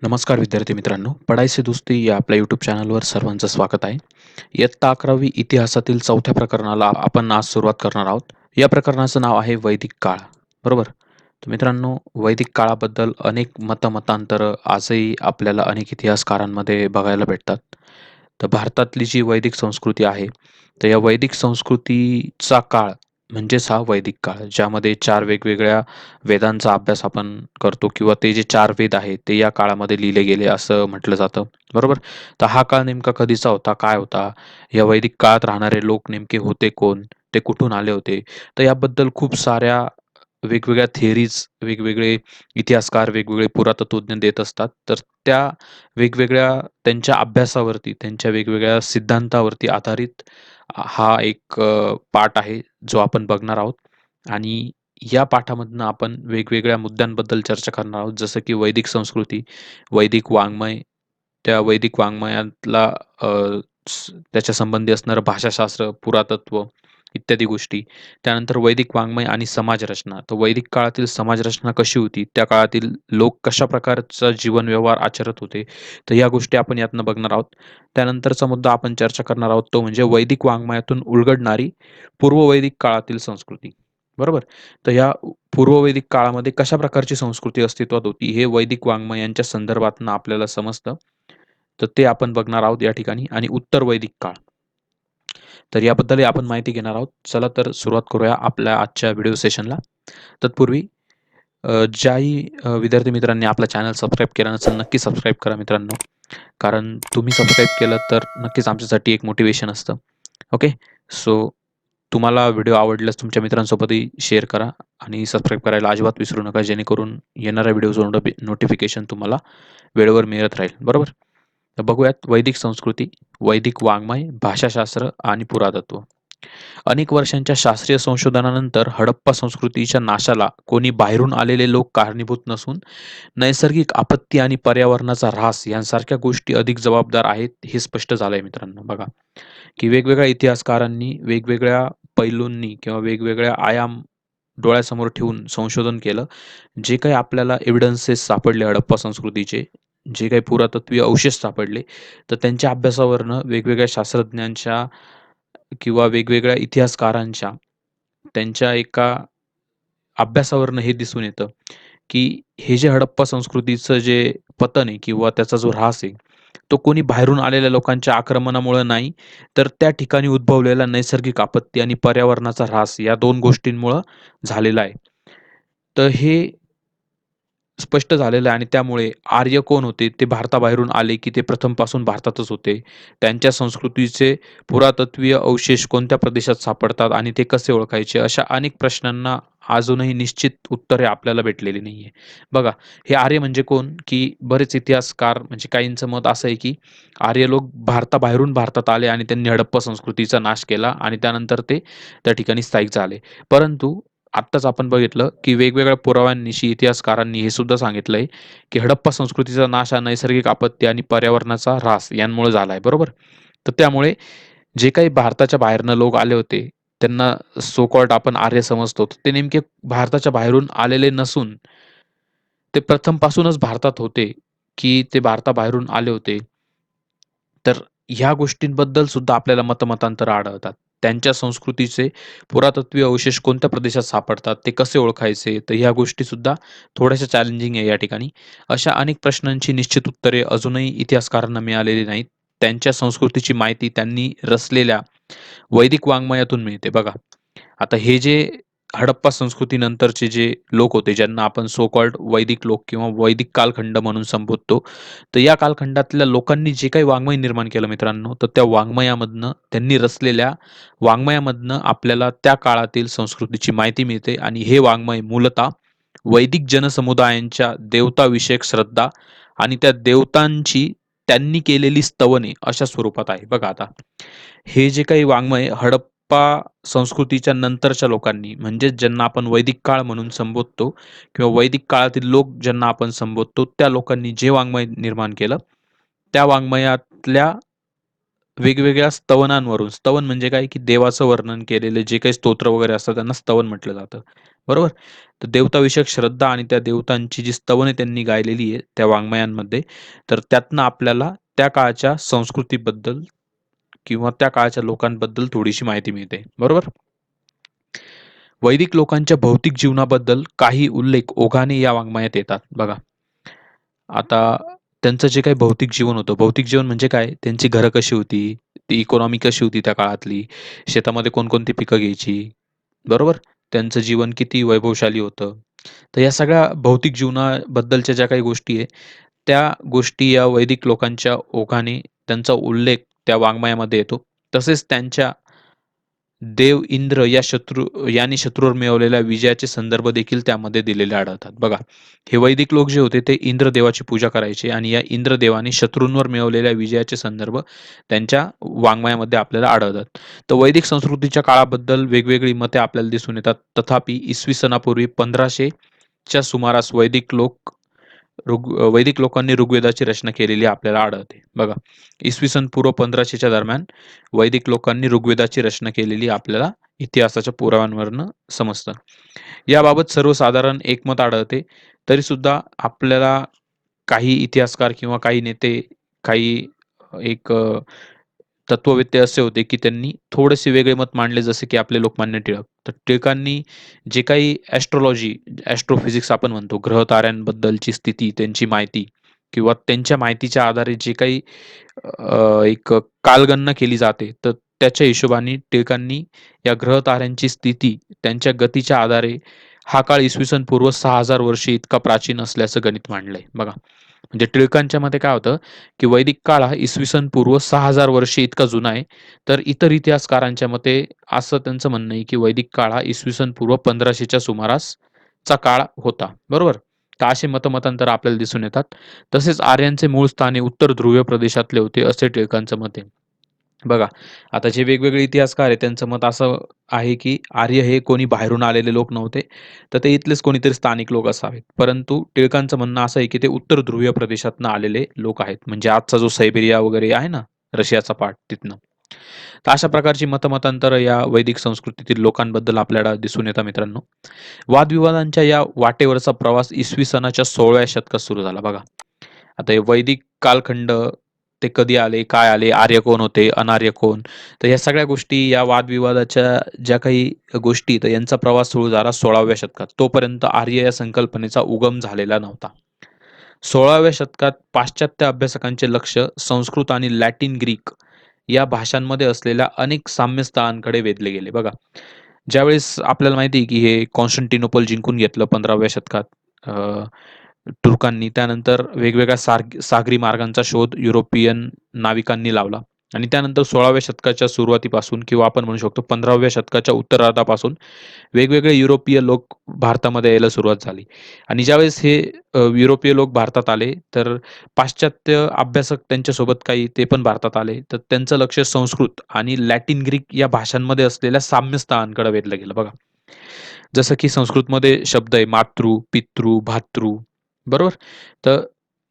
नमस्कार विद्यार्थी मित्रांनो, पढ़ाई से दोस्ती या आपल्या यूट्यूब चॅनलवर सर्वांचं स्वागत आहे. इयत्ता 11वी इतिहासातील चौथ्या प्रकरणाला आपण आज सुरुवात करणार आहोत. या प्रकरणाचं नाव आहे वैदिक काळ. बरोबर? तर मित्रांनो, वैदिक काळाबद्दल अनेक मतांतर आजही आपल्याला अनेक इतिहासकारांमध्ये बघायला भेटतात. तर भारतातली जी वैदिक संस्कृती आहे, तर या वैदिक संस्कृतीचा काळ म्हणजेच हा वैदिक काळ, ज्यामध्ये 4 वेगवेगळ्या वेदांचा अभ्यास आपण करतो किंवा ते जे 4 वेद आहेत, ते या काळामध्ये लिहिले गेले असं म्हटलं जातं. बरोबर? तर हा काळ नेमका कधीचा होता? काय होता? या वैदिक काळात राहणारे लोक नेमके होते कोण? ते कुठून आले होते? तर याबद्दल खूप साऱ्या वेगवेगळ्या थिअरीज, वेगवेगळे इतिहासकार, वेगवेगळे पुरातत्वज्ञ देत असतात. तर त्या वेगवेगळ्या त्यांच्या अभ्यासावरती, त्यांच्या वेगवेगळ्या सिद्धांतावरती आधारित हा एक पाठ आहे, जो आपण बघणार आहोत. आणि या पाठामधनं आपण वेगवेगळ्या मुद्द्यांबद्दल चर्चा करणार आहोत. जसं की वैदिक संस्कृती, वैदिक वाङ्मय, त्या वैदिक वाङ्मयातला अ, त्याच्या संबंधी असणारं भाषाशास्त्र, पुरातत्व इत्यादी गोष्टी. त्यानंतर वैदिक वाङ्मय आणि समाजरचना. तर वैदिक काळातील समाजरचना कशी होती? त्या काळातील लोक कशा प्रकारचा जीवन व्यवहार आचरत होते? तर या गोष्टी आपण यातनं बघणार आहोत. त्यानंतरचा मुद्दा आपण चर्चा करणार आहोत तो म्हणजे वैदिक वाङ्मयातून उलगडणारी पूर्ववैदिक काळातील संस्कृती. बरोबर? तर या पूर्ववैदिक काळामध्ये कशा प्रकारची संस्कृती अस्तित्वात होती, हे वैदिक वाङ्मय यांच्या संदर्भातनं आपल्याला समजतं. तर ते आपण बघणार आहोत या ठिकाणी आणि उत्तर वैदिक काळ. तर याबद्दलही आपण माहिती घेणार आहोत. चला तर सुरुवात करूया आपल्या आजच्या व्हिडिओ सेशनला. तत्पूर्वी ज्याही विद्यार्थी मित्रांनी आपला चॅनल सबस्क्राईब केला नसेल, नक्की सबस्क्राईब करा मित्रांनो. कारण तुम्ही सबस्क्राईब केलं तर नक्कीच आमच्यासाठी एक मोटिव्हेशन असतं. ओके. सो तुम्हाला व्हिडिओ आवडल्यास तुमच्या मित्रांसोबतही शेअर करा आणि सबस्क्राईब करायला अजिबात विसरू नका, जेणेकरून येणाऱ्या व्हिडिओचं नोटिफिकेशन तुम्हाला वेळेवर मिळत राहील. बरोबर? तर बघूयात वैदिक संस्कृती, वैदिक वाङ्मय, भाषाशास्त्र आणि पुरातत्व. अनेक वर्षांच्या शास्त्रीय संशोधनानंतर हडप्पा संस्कृतीच्या नाशाला कोणी बाहेरून आलेले लोक कारणीभूत नसून नैसर्गिक आपत्ती आणि पर्यावरणाचा ऱ्हास यांसारख्या गोष्टी अधिक जबाबदार आहेत, हे स्पष्ट झालंय मित्रांनो. बघा, की वेगवेगळ्या इतिहासकारांनी वेगवेगळ्या पैलूंनी किंवा वेगवेगळ्या आयाम डोळ्यासमोर ठेवून संशोधन केलं. जे काही आपल्याला एव्हिडन्सेस सापडले हडप्पा संस्कृतीचे, जे काही पुरातत्वीय अवशेष सापडले, तर त्यांच्या अभ्यासावरनं वेगवेगळ्या शास्त्रज्ञांच्या किंवा वेगवेगळ्या इतिहासकारांच्या त्यांच्या एका अभ्यासावरनं हे दिसून येतं, की हे जे हडप्पा संस्कृतीचं जे पतन आहे किंवा त्याचा जो ऱ्हास आहे, तो कोणी बाहेरून आलेल्या लोकांच्या आक्रमणामुळं नाही, तर त्या ठिकाणी उद्भवलेला नैसर्गिक आपत्ती आणि पर्यावरणाचा ऱ्हास या 2 गोष्टींमुळं झालेला आहे. तर हे स्पष्ट झालेलं आहे आणि त्यामुळे आर्य कोण होते? ते भारताबाहेरून आले, की ते प्रथमपासून भारतातच होते. त्यांच्या संस्कृतीचे पुरातत्वीय अवशेष कोणत्या प्रदेशात सापडतात आणि ते कसे ओळखायचे? अशा अनेक प्रश्नांना अजूनही निश्चित उत्तरे आपल्याला भेटलेली नाहीये. बघा, हे आर्य म्हणजे कोण? की बरेच इतिहासकार म्हणजे काहींचं मत असं आहे, की आर्य लोक भारताबाहेरून भारतात आले आणि त्यांनी हडप्पा संस्कृतीचा नाश केला आणि त्यानंतर ते त्या ठिकाणी स्थायिक झाले. परंतु आत्ताच आपण बघितलं, की वेगवेगळ्या पुराव्यांनिशी इतिहासकारांनी हे सुद्धा सांगितलंय, की हडप्पा संस्कृतीचा नाश हा नैसर्गिक आपत्ती आणि पर्यावरणाचा ऱ्हास यांमुळे झाला आहे. बरोबर? तर त्यामुळे जे काही भारताच्या बाहेरनं लोक आले होते, त्यांना सो कॉल्ड आपण आर्य समजतो. तर ते नेमके भारताच्या बाहेरून आलेले नसून ते प्रथमपासूनच भारतात होते, की ते भारताबाहेरून आले होते. तर ह्या गोष्टींबद्दल सुद्धा आपल्याला मतमतांतरं आढळतात. त्यांच्या संस्कृतीचे पुरातत्वीय अवशेष कोणत्या प्रदेशात सापडतात, ते कसे ओळखायचे? तर ह्या गोष्टीसुद्धा थोड्याशा चॅलेंजिंग आहे या ठिकाणी. अशा अनेक प्रश्नांची निश्चित उत्तरे अजूनही इतिहासकारांना मिळालेली नाहीत. त्यांच्या संस्कृतीची माहिती त्यांनी रचलेल्या वैदिक वाङ्मयातून मिळते. बघा, आता हे जे हडप्पा संस्कृतीनंतरचे जे लोक होते, ज्यांना आपण सो कॉल्ड वैदिक लोक किंवा वैदिक कालखंड म्हणून संबोधतो. तर या कालखंडातल्या लोकांनी जे काही वाङ्मय निर्माण केलं मित्रांनो, तर त्या वाङ्मयामधनं त्यांनी रचलेल्या वाङ्मयामधनं आपल्याला त्या काळातील संस्कृतीची माहिती मिळते आणि हे वाङ्मय मूलतः वैदिक जनसमुदायांच्या देवताविषयक श्रद्धा आणि त्या देवतांची त्यांनी केलेली स्तवने अशा स्वरूपात आहे. बघा आता, हे जे काही वाङ्मय हडप्पा संस्कृतीच्या नंतरच्या लोकांनी म्हणजेच ज्यांना आपण वैदिक काळ म्हणून संबोधतो किंवा वैदिक काळातील लोक ज्यांना आपण संबोधतो, त्या लोकांनी जे वाङ्मय निर्माण केलं, त्या वाङ्मयातल्या वेगवेगळ्या स्तवनांवरून, स्तवन म्हणजे काय, की देवाचं वर्णन केलेले जे काही स्तोत्र वगैरे असतात त्यांना स्तवन म्हटलं जातं. बरोबर? तर देवताविषयक श्रद्धा आणि त्या देवतांची जी स्तवने त्यांनी गायलेली आहे त्या वाङ्मयांमध्ये, तर त्यातनं आपल्याला त्या काळच्या संस्कृतीबद्दल किंवा त्या काळच्या लोकांबद्दल थोडीशी माहिती मिळते. बरोबर? वैदिक लोकांच्या भौतिक जीवनाबद्दल काही उल्लेख ओघाने या वाङ्मयात येतात. बघा, आता त्यांचं जे काही भौतिक जीवन होतं, भौतिक जीवन म्हणजे काय? त्यांची घरं कशी होती? ती इकॉनॉमी कशी होती त्या काळातली? शेतामध्ये कोणकोणती पिकं घ्यायची? बरोबर? त्यांचं जीवन किती वैभवशाली होतं? तर या सगळ्या भौतिक जीवनाबद्दलच्या ज्या काही गोष्टी आहे, त्या गोष्टी या वैदिक लोकांच्या ओघाने त्यांचा उल्लेख त्या वाङ्मयामध्ये येतो. तसेच त्यांच्या देव इंद्र याने शत्रूवर मिळवलेल्या विजयाचे संदर्भ देखील त्यामध्ये दिलेले आढळतात. बघा, हे वैदिक लोक जे होते ते इंद्रदेवाची पूजा करायचे आणि या इंद्रदेवाने शत्रूंवर मिळवलेल्या विजयाचे संदर्भ त्यांच्या वाङ्मयामध्ये आपल्याला आढळतात. तर वैदिक संस्कृतीच्या काळाबद्दल वेगवेगळी मते आपल्याला दिसून येतात. तथापि इसवी सनापूर्वी 1500 च्या सुमारास वैदिक लोकांनी ऋग्वेदाची रचना केलेली आपल्याला आढळते. बघा, इसवी सन पूर्व 1500च्या दरम्यान वैदिक लोकांनी ऋग्वेदाची रचना केलेली आपल्याला इतिहासाच्या पुराव्यांवरनं समजतं. याबाबत सर्वसाधारण एकमत आढळते. तरीसुद्धा आपल्याला काही इतिहासकार किंवा काही नेते, काही एक तत्ववेत्ते असे होते, की त्यांनी थोडेसे वेगळे मत मांडले, जसे की आपले लोकमान्य टिळक. तर टिळकांनी जे काही ॲस्ट्रोलॉजी, ॲस्ट्रोफिजिक्स आपण म्हणतो, ग्रह-ताऱ्यांबद्दलची स्थिती, त्यांची माहिती किंवा त्यांच्या माहितीच्या आधारे जे काही एक कालगणना केली जाते, तर त्याच्या हिशोबाने टिळकांनी या ग्रह-ताऱ्यांची स्थिती, त्यांच्या गतीच्या आधारे हा काळ इसवी सन पूर्व 6000 वर्षे इतका प्राचीन असल्याचं गणित मांडलंय. बघा, म्हणजे टिळकांच्या मते काय होतं, की वैदिक काळ हा इसवी सन पूर्व 6000 वर्षे इतका जुना आहे. तर इतर इतिहासकारांच्या मते असं त्यांचं म्हणणं आहे, की वैदिक काळ हा इसवी सन पूर्व 1500च्या सुमारासचा काळ होता. बरोबर? तर असे मतमतांतर आपल्याला दिसून येतात. तसेच आर्यांचे मूळ स्थान हे उत्तर ध्रुवीय प्रदेशातले होते, असे टिळकांचं मत आहे. बघा, आता जे वेगवेगळे इतिहासकार आहेत त्यांचं मत असं आहे, की आर्य हे कोणी बाहेरून आलेले लोक नव्हते, तर ते इथलेच कोणीतरी स्थानिक लोक असावेत. परंतु टिळकांचं म्हणणं असं आहे, की ते उत्तर ध्रुवीय प्रदेशातनं आलेले लोक आहेत. म्हणजे आजचा जो सायबेरिया वगैरे आहे ना, रशियाचा पार्ट तिथनं. तर अशा प्रकारची मतमतांतर या वैदिक संस्कृतीतील लोकांबद्दल आपल्याला दिसून येतात मित्रांनो. वादविवादांच्या या वाटेवरचा प्रवास इसवी सनाच्या 16व्या शतकात सुरू झाला बघा. आता हे वैदिक कालखंड ते कधी आले, काय आले, आर्य कोण होते, अनार्य कोण? तर ह्या सगळ्या गोष्टी या वादविवादाच्या ज्या काही गोष्टी तर यांचा प्रवास सुरू झाला 16व्या शतकात. तोपर्यंत आर्य या संकल्पनेचा उगम झालेला नव्हता. 16व्या शतकात पाश्चात्य अभ्यासकांचे लक्ष संस्कृत आणि लॅटिन ग्रीक या भाषांमध्ये असलेल्या अनेक साम्यस्थळांकडे वेधले गेले. बघा, ज्यावेळेस आपल्याला माहिती आहे, की हे कॉन्स्टंटिनोपल जिंकून घेतलं 15व्या शतकात तुर्कांनी. त्यानंतर वेगवेगळ्या सागरी मार्गांचा शोध युरोपियन नाविकांनी लावला आणि त्यानंतर 16व्या शतकाच्या सुरुवातीपासून किंवा आपण म्हणू शकतो 15व्या शतकाच्या उत्तरार्धापासून वेगवेगळे युरोपीय लोक भारतामध्ये यायला सुरुवात झाली आणि ज्यावेळेस हे युरोपीय लोक भारतात आले, तर पाश्चात्य अभ्यासक त्यांच्यासोबत काही ते पण भारतात आले. तर त्यांचं लक्ष संस्कृत आणि लॅटिन ग्रीक या भाषांमध्ये असलेल्या साम्यस्थळांकडे वेधलं गेलं बघा. जसं की संस्कृतमध्ये शब्द आहे मातृ, पितृ, भातृ, बरोबर? तर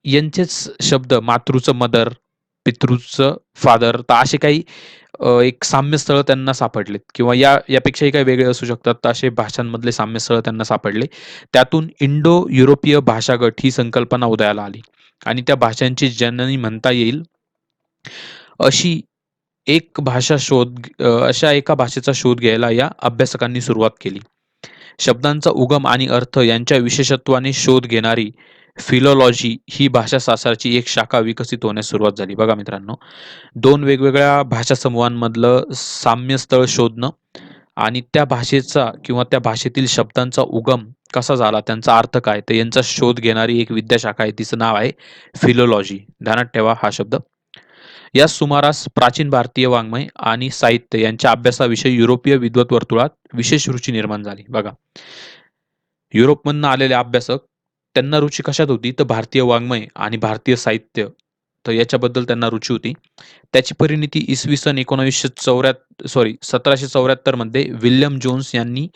यांचेच शब्द मातृचं मदर, पितृचं फादर, तर असे काही एक साम्यस्थळं त्यांना सापडलेत किंवा यापेक्षाही काही वेगळे असू शकतात. तर असे भाषांमधले साम्यस्थळं त्यांना सापडले. त्यातून इंडो युरोपीय भाषागट ही संकल्पना उदयाला आली आणि त्या भाषांची जननी म्हणता येईल अशी अशा एका भाषेचा शोध घ्यायला या अभ्यासकांनी सुरुवात केली. शब्दांचा उगम आणि अर्थ यांच्या विशेषत्वाने शोध घेणारी फिलॉलॉजी ही भाषाशास्त्राची एक शाखा विकसित होण्यास सुरुवात झाली. बघा मित्रांनो, 2 वेगवेगळ्या भाषासमूहांमधलं साम्यस्थळ शोधणं आणि त्या भाषेचा किंवा त्या भाषेतील शब्दांचा उगम कसा झाला, त्यांचा अर्थ काय, तर यांचा शोध घेणारी एक विद्याशाखा आहे. तिचं नाव आहे फिलॉलॉजी. ध्यानात ठेवा हा शब्द. याच सुमारास प्राचीन भारतीय वाङ्मय आणि साहित्य यांच्या अभ्यासाविषयी युरोपीय विद्वत वर्तुळात विशेष रुची निर्माण झाली. बघा, युरोपमधनं आलेले अभ्यासक त्यांना रुची कशात होती? तर भारतीय वाङ्मय आणि भारतीय साहित्य तर याच्याबद्दल त्यांना रुची होती. त्याची परिणती इसवी सन 1774 मध्ये विल्यम जोन्स यांनी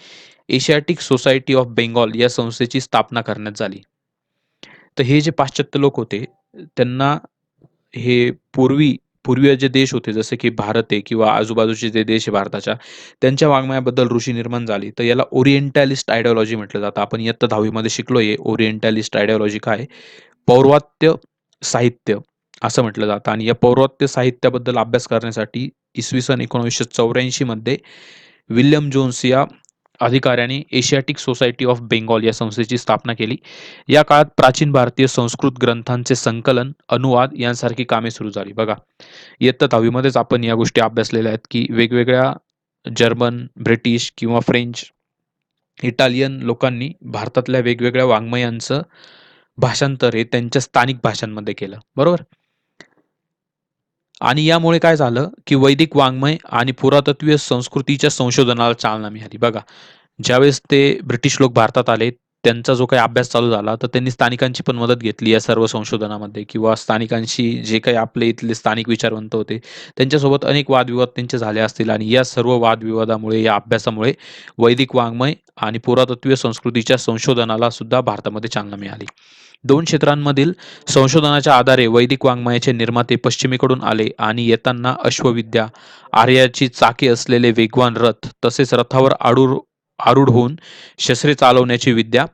एशियाटिक सोसायटी ऑफ बेंगॉल या संस्थेची स्थापना करण्यात झाली. तर हे जे पाश्चात्य लोक होते, त्यांना हे पूर्वी पूर्वीचे जे देश होते जसे की भारत आहे किंवा आजूबाजूचे जे देश आहे भारताच्या, त्यांच्या वाङ्मयाबद्दल ऋषी निर्माण झाली. तर याला ओरिएंटॅलिस्ट आयडिओलॉजी म्हटलं जातं. आपण इयत्ता 10वी मध्ये शिकलोय ओरिएंटॅलिस्ट आयडिओलॉजी काय? पौर्वात्य साहित्य असं म्हटलं जातं आणि या पौर्वात्य साहित्याबद्दल अभ्यास करण्यासाठी इसवी सन 1984 मध्ये विल्यम जोन्स या अधिकाऱ्याने एशियाटिक सोसायटी ऑफ बेंगॉल या संस्थेची स्थापना केली. या काळात प्राचीन भारतीय संस्कृत ग्रंथांचे संकलन, अनुवाद यांसारखी कामे सुरू झाली. बघा, इयत्ता 10वी मध्येच आपण या गोष्टी अभ्यासलेल्या आहेत, की वेगवेगळ्या जर्मन, ब्रिटिश किंवा फ्रेंच, इटालियन लोकांनी भारतातल्या वेगवेगळ्या वाङ्मयांचं भाषांतर हे त्यांच्या स्थानिक भाषांमध्ये केलं. बरोबर? आणि यामुळे काय झालं, की वैदिक वाङ्मय आणि पुरातत्वीय संस्कृतीच्या संशोधनाला चालना मिळाली. बघा, ज्यावेळेस ते ब्रिटिश लोक भारतात आले, त्यांचा जो काही अभ्यास चालू झाला, तर त्यांनी स्थानिकांची पण मदत घेतली या सर्व संशोधनामध्ये किंवा स्थानिकांशी जे काही आपले इथले स्थानिक विचारवंत होते, त्यांच्यासोबत अनेक वादविवाद त्यांचे झाले असतील आणि या सर्व वादविवादामुळे, या अभ्यासामुळे वैदिक वाङ्मय आणि पुरातत्वीय संस्कृतीच्या संशोधनाला सुद्धा भारतामध्ये चालना मिळाली. 2 क्षेत्रांमधील संशोधनाच्या आधारे वैदिक वाङ्मयाचे निर्माते पश्चिमेकडून आले आणि येताना अश्वविद्या, आर्याची चाके असलेले वेगवान रथ, तसेच रथावर आरूढ होऊन शस्त्रे चालवण्याची विद्या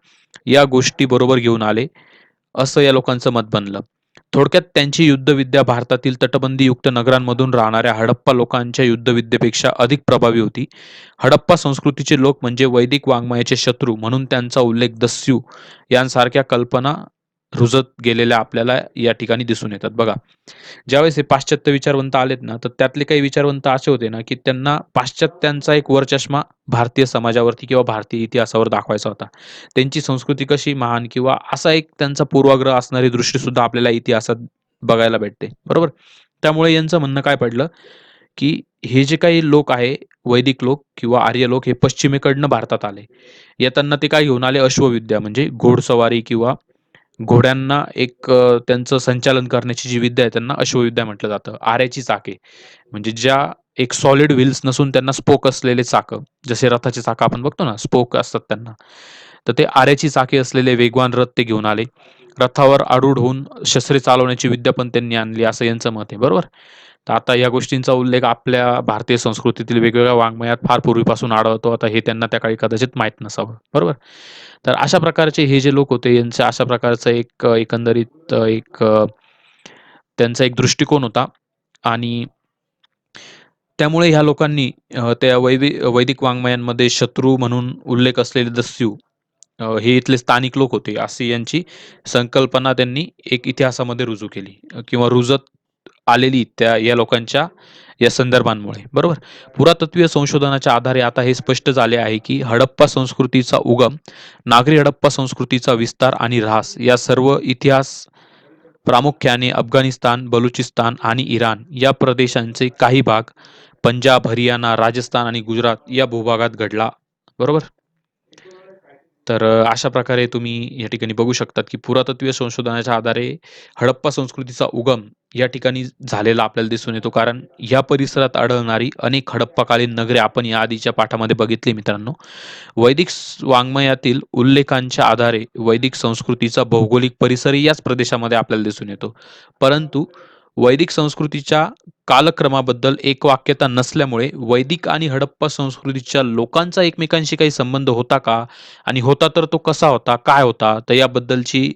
या गोष्टी बरोबर घेऊन आले, असं या लोकांचं मत बनलं. थोडक्यात त्यांची युद्धविद्या भारतातील तटबंदीयुक्त नगरांमधून राहणाऱ्या हडप्पा लोकांच्या युद्धविद्येपेक्षा अधिक प्रभावी होती. हडप्पा संस्कृतीचे लोक म्हणजे वैदिक वाङ्मयाचे शत्रू म्हणून त्यांचा उल्लेख दस्यू यांसारख्या कल्पना रुजत गेलेल्या आपल्याला या ठिकाणी दिसून येतात. बघा, ज्यावेळेस हे पाश्चात्य विचारवंत आलेत ना, तर त्यातले काही विचारवंत असे होते ना, की त्यांना पाश्चात्यांचा एक वरचष्मा भारतीय समाजावरती किंवा भारतीय इतिहासावर दाखवायचा होता. त्यांची संस्कृती कशी महान किंवा असा एक त्यांचा पूर्वाग्रह असणारी दृष्टी सुद्धा आपल्याला इतिहासात बघायला भेटते. बरोबर? त्यामुळे यांचं म्हणणं काय पडलं, की हे जे काही लोक आहे, वैदिक लोक किंवा आर्य लोक हे पश्चिमेकडनं भारतात आले. येताना ते काय घेऊन आले? अश्वविद्या म्हणजे घोडसवारी किंवा घोड्यांना एक त्यांचं संचालन करण्याची जी विद्या आहे त्यांना अश्वविद्या म्हटलं जातं. आऱ्याची चाके म्हणजे ज्या एक सॉलिड व्हील्स नसून त्यांना स्पोक असलेले चाकं, जसे रथाचे चाकं आपण बघतो ना, स्पोक असतात त्यांना. तर ते आऱ्याची चाके असलेले वेगवान रथ ते घेऊन आले. रथावर आरूढ होऊन शस्त्रे चालवण्याची विद्या पण त्यांनी आणली असं यांचं मत आहे. बरोबर? तर आता या गोष्टींचा उल्लेख आपल्या भारतीय संस्कृतीतील वेगवेगळ्या वाङ्मयात फार पूर्वीपासून आढळतो. आता हे त्यांना त्या काळी कदाचित माहीत नसावं. बरोबर? तर अशा प्रकारचे हे जे लोक होते यांचं अशा प्रकारचं एक एकंदरीत त्यांचा एक दृष्टिकोन होता आणि त्यामुळे ह्या लोकांनी त्या वैदिक वाङ्मयांमध्ये शत्रू म्हणून उल्लेख असलेले दस्यू हे इथले स्थानिक लोक होते, अशी यांची संकल्पना त्यांनी एक इतिहासामध्ये रुजू केली किंवा रुजत आलेली त्या या लोकांच्या या संदर्भांमुळे. बरोबर? पुरातत्वीय संशोधनाच्या आधारे आता हे स्पष्ट झाले आहे, की हडप्पा संस्कृतीचा उगम, नागरी हडप्पा संस्कृतीचा विस्तार आणि ऱ्हास या सर्व इतिहास प्रामुख्याने अफगाणिस्तान, बलुचिस्तान आणि इराण या प्रदेशांचे काही भाग, पंजाब, हरियाणा, राजस्थान आणि गुजरात या भूभागात घडला. बरोबर? तर अशा प्रकारे तुम्ही या ठिकाणी बघू शकतात, की पुरातत्वीय संशोधनाच्या आधारे हडप्पा संस्कृतीचा उगम या ठिकाणी झालेला आपल्याला दिसून येतो. कारण या परिसरात आढळणारी अनेक हडप्पाकालीन नगरे आपण या आधीच्या पाठामध्ये बघितली मित्रांनो. वैदिक वाङ्मयातील उल्लेखांच्या आधारे वैदिक संस्कृतीचा भौगोलिक परिसरही याच प्रदेशामध्ये आपल्याला दिसून येतो. परंतु वैदिक संस्कृतीच्या कालक्रमाबद्दल एकवाक्यता नसल्यामुळे वैदिक आणि हडप्पा संस्कृतीच्या लोकांचा एकमेकांशी काही संबंध होता का? आणि होता तर तो कसा होता? काय होता? तर याबद्दलची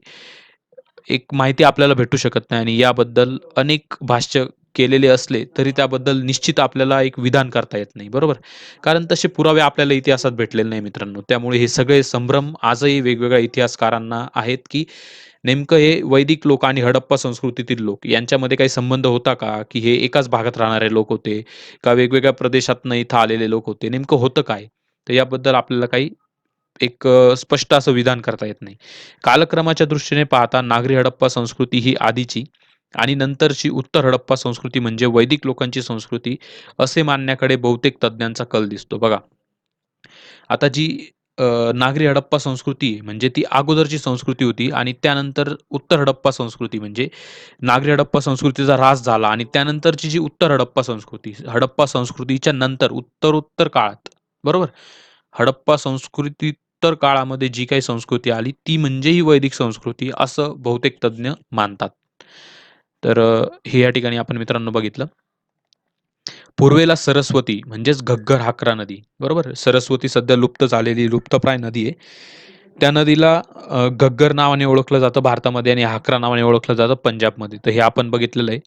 एक माहिती आपल्याला भेटू शकत नाही आणि याबद्दल अनेक भाष्य केलेले असले तरी त्याबद्दल निश्चित आपल्याला एक विधान करता येत नाही. बरोबर? कारण तसे पुरावे आपल्याला इतिहासात भेटलेले नाही मित्रांनो. त्यामुळे हे सगळे संभ्रम आजही वेगवेगळ्या इतिहासकारांना आहेत, की नेमकं हे वैदिक लोक आणि हडप्पा संस्कृतीतील लोक यांच्यामध्ये काही संबंध होता का? की हे एकाच भागात राहणारे लोक होते? का वेगवेगळ्या प्रदेशातनं इथं आलेले लोक होते? नेमकं होतं काय? तर याबद्दल आपल्याला काही एक स्पष्ट असं विधान करता येत नाही. कालक्रमाच्या दृष्टीने पाहता नागरी हडप्पा संस्कृती ही आधीची आणि नंतरची उत्तर हडप्पा संस्कृती म्हणजे वैदिक लोकांची संस्कृती असे मानण्याकडे बहुतेक तज्ञांचा कल दिसतो. बघा, आता जी नागरी हडप्पा संस्कृती म्हणजे ती अगोदरची संस्कृती होती आणि त्यानंतर उत्तर हडप्पा संस्कृती म्हणजे नागरी हडप्पा संस्कृतीचा ऱ्हास झाला आणि त्यानंतरची जी उत्तर हडप्पा संस्कृती, हडप्पा संस्कृतीच्या नंतर उत्तरोत्तर काळात, बरोबर? हडप्पा संस्कृतीतर काळामध्ये जी काही संस्कृती आली ती म्हणजे ही वैदिक संस्कृती असं बहुतेक तज्ञ मानतात. तर हे या ठिकाणी आपण मित्रांनो बघितलं. पूर्वेला सरस्वती म्हणजेच घग्गर-हाकरा नदी, बरोबर? सरस्वती सध्या लुप्त झालेली लुप्तप्राय नदी आहे. त्या नदीला घग्गर नावाने ओळखलं जातं भारतामध्ये आणि हाकरा नावाने ओळखलं जातं पंजाबमध्ये. तर हे आपण बघितलेलं आहे.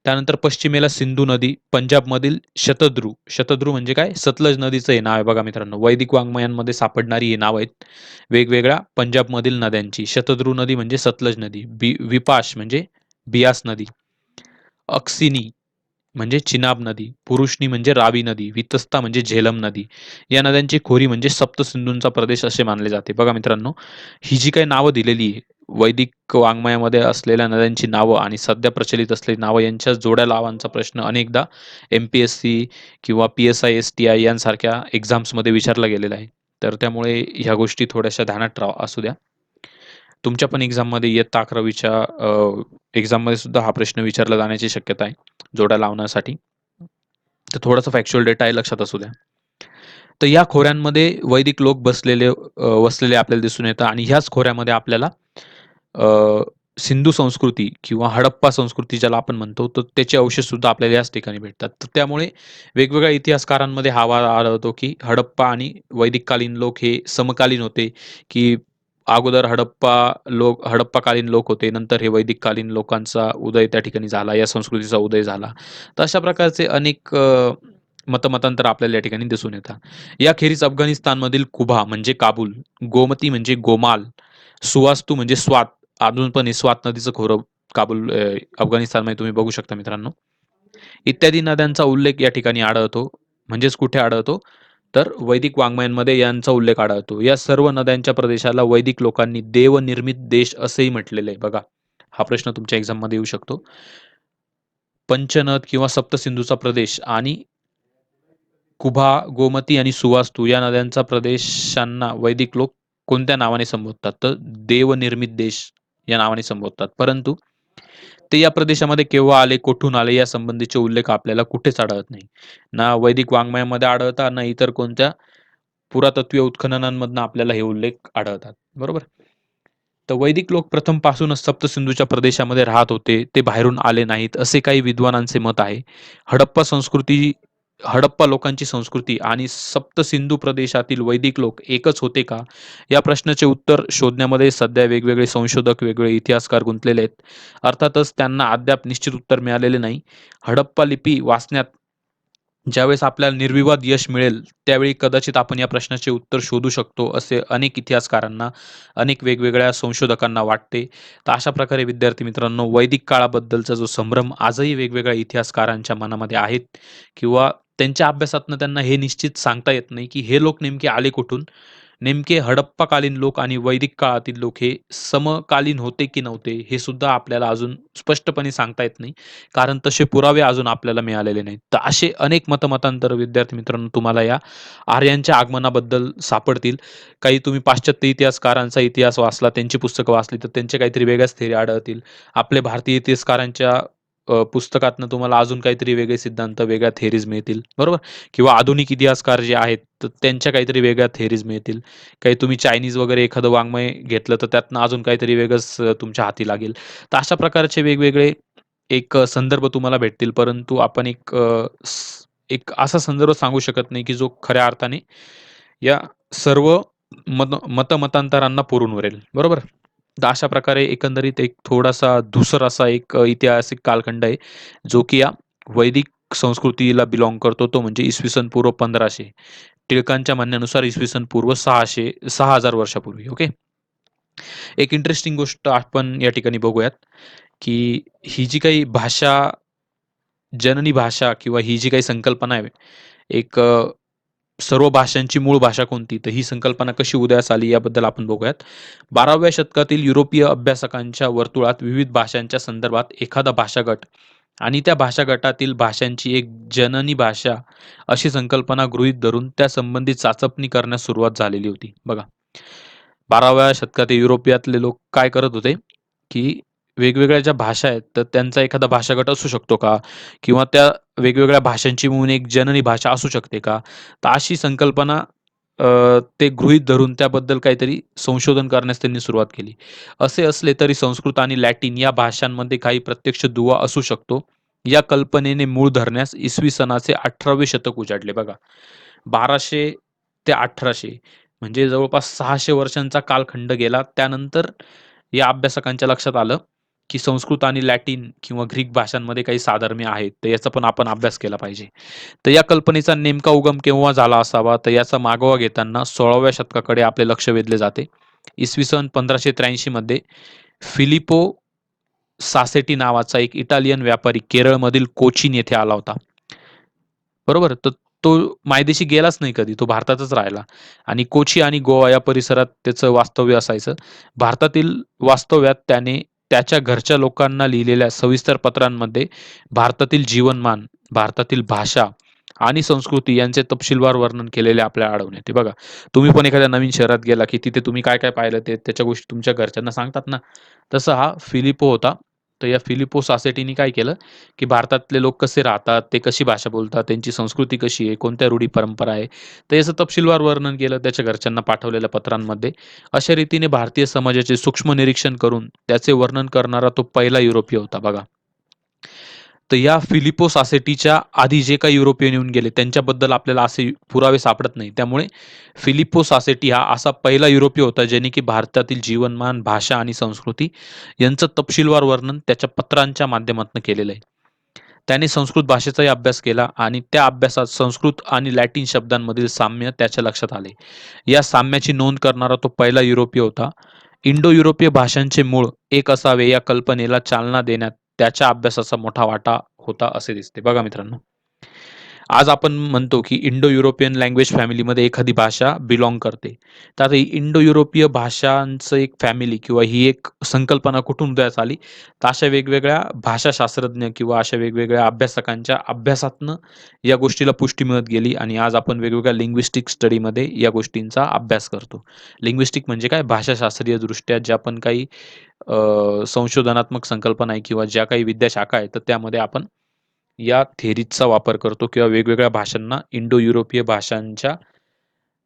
त्यानंतर पश्चिमेला सिंधू नदी, पंजाबमधील शतद्रू. शतद्रू म्हणजे काय? सतलज नदीचं हे नाव आहे बघा मित्रांनो. वैदिक वाङ्मयांमध्ये सापडणारी ही नावं आहेत वेगवेगळ्या पंजाबमधील नद्यांची. शतद्रू नदी म्हणजे सतलज नदी. विपाश म्हणजे बियास नदी. अक्सिनी म्हणजे चिनाब नदी, पुरुषनी म्हणजे रावी नदी, वितस्ता म्हणजे झेलम नदी. या नद्यांची खोरी म्हणजे सप्तसिंधूंचा प्रदेश असे मानले जाते. बघा मित्रांनो, ही जी काही नावं दिलेली आहे, वैदिक वाङ्मयामध्ये असलेल्या नद्यांची नावं आणि सध्या प्रचलित असलेली नावं यांच्या जोड्या लावांचा प्रश्न अनेकदा एम-पी-एस-सी किंवा पी-एस-आय, एस-टी-आय यांसारख्या एक्झाम्समध्ये विचारला गेलेला आहे. तर त्यामुळे ह्या गोष्टी थोड्याशा ध्यानात असू द्या. तुमच्या पण एक्झाममध्ये इयत्ता 11वीच्या एक्झाममध्ये सुद्धा हा प्रश्न विचारला जाण्याची शक्यता आहे, जोड्या लावण्यासाठी. तर थोडासा फॅक्च्युअल डेटा आहे, लक्षात असू द्या. तर या खोऱ्यांमध्ये वैदिक लोक वसलेले आपल्याला दिसून येतात आणि ह्याच खोऱ्यामध्ये आपल्याला अ, सिंधू संस्कृती किंवा हडप्पा संस्कृती ज्याला आपण म्हणतो, तर त्याचे अवशेष सुद्धा आपल्याला याच ठिकाणी भेटतात. तर त्यामुळे वेगवेगळ्या इतिहासकारांमध्ये हा वाद आढळतो, की हडप्पा आणि वैदिककालीन लोक हे समकालीन होते, की अगोदर हडप्पाकालीन लोक होते. नंतर हे वैदिककालीन लोकांचा उदय त्या ठिकाणी झाला, या संस्कृतीचा उदय झाला. तर अशा प्रकारचे अनेक मतमतांतर आपल्याला या ठिकाणी दिसून येतात. याखेरीज अफगाणिस्तानमधील कुबा म्हणजे काबूल, गोमती म्हणजे गोमाल, सुवास्तू म्हणजे स्वात, अजून पण हे स्वात नदीचं खोरं काबूल अफगाणिस्तानमध्ये तुम्ही बघू शकता मित्रांनो. इत्यादी नद्यांचा उल्लेख या ठिकाणी आढळतो. म्हणजेच कुठे आढळतो? तर वैदिक वाङ्मयांमध्ये यांचा उल्लेख आढळतो. या सर्व नद्यांच्या प्रदेशाला वैदिक लोकांनी देवनिर्मित देश असेही म्हटलेलं आहे बघा. हा प्रश्न तुमच्या एक्झाममध्ये येऊ शकतो. पंचनद किंवा सप्तसिंधूचा प्रदेश आणि कुभा, गोमती आणि सुवास्तू या नद्यांचा प्रदेशांना वैदिक लोक कोणत्या नावाने संबोधतात? तर देवनिर्मित देश या नावाने संबोधतात. परंतु ते या प्रदेशामध्ये केव्हा आले, कुठून आले यासंबंधीचे उल्लेख आपल्याला कुठेच आढळत नाही. ना वैदिक वाङ्मयामध्ये आढळतात, ना इतर कोणत्या पुरातत्वीय उत्खननांमधनं आपल्याला हे उल्लेख आढळतात. बरोबर? तर वैदिक लोक प्रथमपासूनच सप्तसिंधूच्या प्रदेशामध्ये राहत होते. ते बाहेरून आले नाहीत, असे काही विद्वानांचे मत आहे. हडप्पा संस्कृती हडप्पा लोकांची संस्कृती आणि सप्तसिंधू प्रदेशातील वैदिक लोक एकच होते का? या प्रश्नाचे उत्तर शोधण्यामध्ये सध्या वेगवेगळे संशोधक, वेगवेगळे इतिहासकार गुंतलेले आहेत. अर्थातच त्यांना अद्याप निश्चित उत्तर मिळालेले नाही. हडप्पा लिपी वाचण्यात ज्यावेळेस आपल्याला निर्विवाद यश मिळेल, त्यावेळी कदाचित आपण या प्रश्नाचे उत्तर शोधू शकतो, असे अनेक इतिहासकारांना, अनेक वेगवेगळ्या संशोधकांना वाटते. तर अशा प्रकारे विद्यार्थी मित्रांनो, वैदिक काळाबद्दलचा जो संभ्रम आजही वेगवेगळ्या इतिहासकारांच्या मनामध्ये आहेत किंवा त्यांच्या अभ्यासातनं त्यांना हे निश्चित सांगता येत नाही, की हे लोक नेमके आले कुठून? नेमके हडप्पाकालीन लोक आणि वैदिक काळातील लोक हे समकालीन होते की नव्हते, हे सुद्धा आपल्याला अजून स्पष्टपणे सांगता येत नाही. कारण तसे पुरावे अजून आपल्याला मिळालेले नाहीत. तर असे अनेक मतमतांतर विद्यार्थी मित्रांनो तुम्हाला या आर्यांच्या आगमनाबद्दल सापडतील. काही तुम्ही पाश्चात्य इतिहासकारांचा इतिहास वाचला, त्यांची पुस्तकं वाचली, तर त्यांच्या काहीतरी वेगळ्याच थेअरी आढळतील. आपले भारतीय इतिहासकारांच्या पुस्तकातनं तुम्हाला अजून काहीतरी वेगळे सिद्धांत, वेगळ्या थेअरीज मिळतील, बरोबर? किंवा आधुनिक इतिहासकार जे आहेत, तर त्यांच्या काहीतरी वेगळ्या थेअरीज मिळतील. काही तुम्ही चायनीज वगैरे एखादं वाङ्मय घेतलं, तर त्यातनं अजून काहीतरी वेगळंच तुमच्या हाती लागेल. तर अशा प्रकारचे वेगवेगळे संदर्भ तुम्हाला भेटतील. परंतु आपण एक असा संदर्भ सांगू शकत नाही, की जो खऱ्या अर्थाने या सर्व मतमतांतरांना पुरून उरेल. बरोबर? तर अशा प्रकारे एकंदरीत एक थोडासा धूसर असा ऐतिहासिक कालखंड आहे, जो की या वैदिक संस्कृतीला बिलॉन्ग करतो. तो म्हणजे इसवी सन पूर्व 1500. टिळकांच्या म्हणण्यानुसार इसवी सन पूर्व 6000 वर्षापूर्वी. ओके. एक इंटरेस्टिंग गोष्ट आपण या ठिकाणी बघूयात, की ही जी काही भाषा, जननी भाषा किंवा ही जी काही संकल्पना आहे, एक सर्व भाषांची मूळ भाषा कोणती? तर ही संकल्पना कशी उदयास आली याबद्दल आपण बघूयात. 12व्या शतकातील युरोपीय अभ्यासकांच्या वर्तुळात विविध भाषांच्या संदर्भात एखादा भाषागट आणि त्या भाषा गटातील भाषांची एक जननी भाषा अशी संकल्पना गृहीत धरून त्या संबंधित चाचपणी करण्यास सुरुवात झालेली होती. बघा. 12व्या शतकात युरोपियातले लोक काय करत होते, की वेगवेगळ्या ज्या भाषा आहेत, तर त्यांचा एखादा भाषागट असू शकतो का? किंवा त्या वेगवेगळ्या भाषांची मिळून एक जननी भाषा असू शकते का? तर अशी संकल्पना ते गृहीत धरून त्याबद्दल काहीतरी संशोधन करण्यास त्यांनी सुरुवात केली. असे असले तरी संस्कृत आणि लॅटिन या भाषांमध्ये काही प्रत्यक्ष दुवा असू शकतो. या कल्पनेने मूळ धरण्यास इसवी सनाचे 18वे शतक उजाडले बघा. 1200 ते 1800 म्हणजे जवळपास 600 वर्षांचा कालखंड गेला. त्यानंतर या अभ्यासकांच्या लक्षात आलं, की संस्कृत आणि लॅटिन किंवा ग्रीक भाषांमध्ये काही साधर्म्य आहेत. तर याचा पण आपण अभ्यास केला पाहिजे. तर या कल्पनेचा नेमका उगम केव्हा झाला असावा? तर याचा मागोवा घेताना 16व्या शतकाकडे आपले लक्ष वेधले जाते. इसवी सन 1583 मध्ये फिलिपो सासेटी नावाचा एक इटालियन व्यापारी केरळमधील कोचीन येथे आला होता. बरोबर? तर तो मायदेशी गेलाच नाही कधी. तो भारतातच राहिला आणि कोची आणि गोवा या परिसरात त्याचं वास्तव्य असायचं. भारतातील वास्तव्यात त्याने त्याच्या घरच्या लोकांना लिहिलेल्या सविस्तर पत्रांमध्ये भारतातील जीवनमान, भारतातील भाषा आणि संस्कृती यांचे तपशीलवार वर्णन केलेले आपल्याला आढळून येते. बघा, तुम्ही पण एखाद्या नवीन शहरात गेला, की तिथे तुम्ही काय-काय पाहिलं ते त्याच्या गोष्टी तुमच्या घरच्यांना सांगतात ना, तसा हा फिलिपो होता. तर या फिलिपो सोसायटीनी काय केलं, की भारतातले लोक कसे राहतात, ते कशी भाषा बोलतात, त्यांची संस्कृती कशी आहे, कोणत्या रूढी परंपरा आहे, तर याचं तपशीलवार वर्णन केलं त्याच्या घरच्यांना पाठवलेल्या पत्रांमध्ये. अशा रीतीने भारतीय समाजाचे सूक्ष्म निरीक्षण करून त्याचे वर्णन करणारा तो पहिला युरोपीय होता बघा. तर या फिलिपो सोसायटीच्या आधी जे काही युरोपियन येऊन गेले त्यांच्याबद्दल आपल्याला असे पुरावे सापडत नाही. त्यामुळे फिलिपो सोसायटी हा असा पहिला युरोपीय होता ज्याने की भारतातील जीवनमान, भाषा आणि संस्कृती यांचं तपशीलवार वर्णन त्याच्या पत्रांच्या माध्यमातून केलेलं आहे. त्याने संस्कृत भाषेचाही अभ्यास केला आणि त्या अभ्यासात संस्कृत आणि लॅटिन शब्दांमधील साम्य त्याच्या लक्षात आले. या साम्याची नोंद करणारा तो पहिला युरोपीय होता. इंडो युरोपीय भाषांचे मूळ एक असावे या कल्पनेला चालना देण्यात त्याच्या अभ्यासाचा मोठा वाटा होता असे दिसते. बघा मित्रांनो, आज आपण म्हणतो की इंडो युरोपियन लँग्वेज फॅमिलीमध्ये एखादी भाषा बिलॉन्ग करते. तर आता ही इंडो युरोपीय भाषांचं एक फॅमिली किंवा ही एक संकल्पना कुठून उदयास आली? तर अशा वेगवेगळ्या भाषाशास्त्रज्ञ किंवा अशा वेगवेगळ्या अभ्यासकांच्या अभ्यासातनं या गोष्टीला पुष्टी मिळत गेली आणि आज आपण वेगवेगळ्या लिंग्विस्टिक स्टडीमध्ये या गोष्टींचा अभ्यास करतो. लिंग्विस्टिक म्हणजे काय? भाषाशास्त्रीय दृष्ट्या ज्या पण काही संशोधनात्मक संकल्पना आहे किंवा ज्या काही विद्याशाखा आहेत, तर त्यामध्ये आपण या थेअरीजचा वापर करतो किंवा वेगवेगळ्या भाषांना इंडो युरोपीय भाषांच्या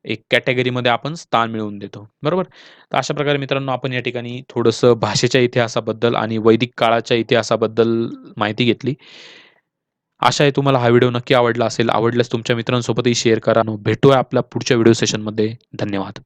एक कॅटेगरीमध्ये आपण स्थान मिळवून देतो. बरोबर? तर अशा प्रकारे मित्रांनो आपण या ठिकाणी थोडंसं भाषेच्या इतिहासाबद्दल आणि वैदिक काळाच्या इतिहासाबद्दल माहिती घेतली. आशा आहे तुम्हाला हा व्हिडिओ नक्की आवडला असेल. आवडल्यास तुमच्या मित्रांसोबतही शेअर करा. भेटूया आपल्या पुढच्या व्हिडिओ सेशनमध्ये. धन्यवाद.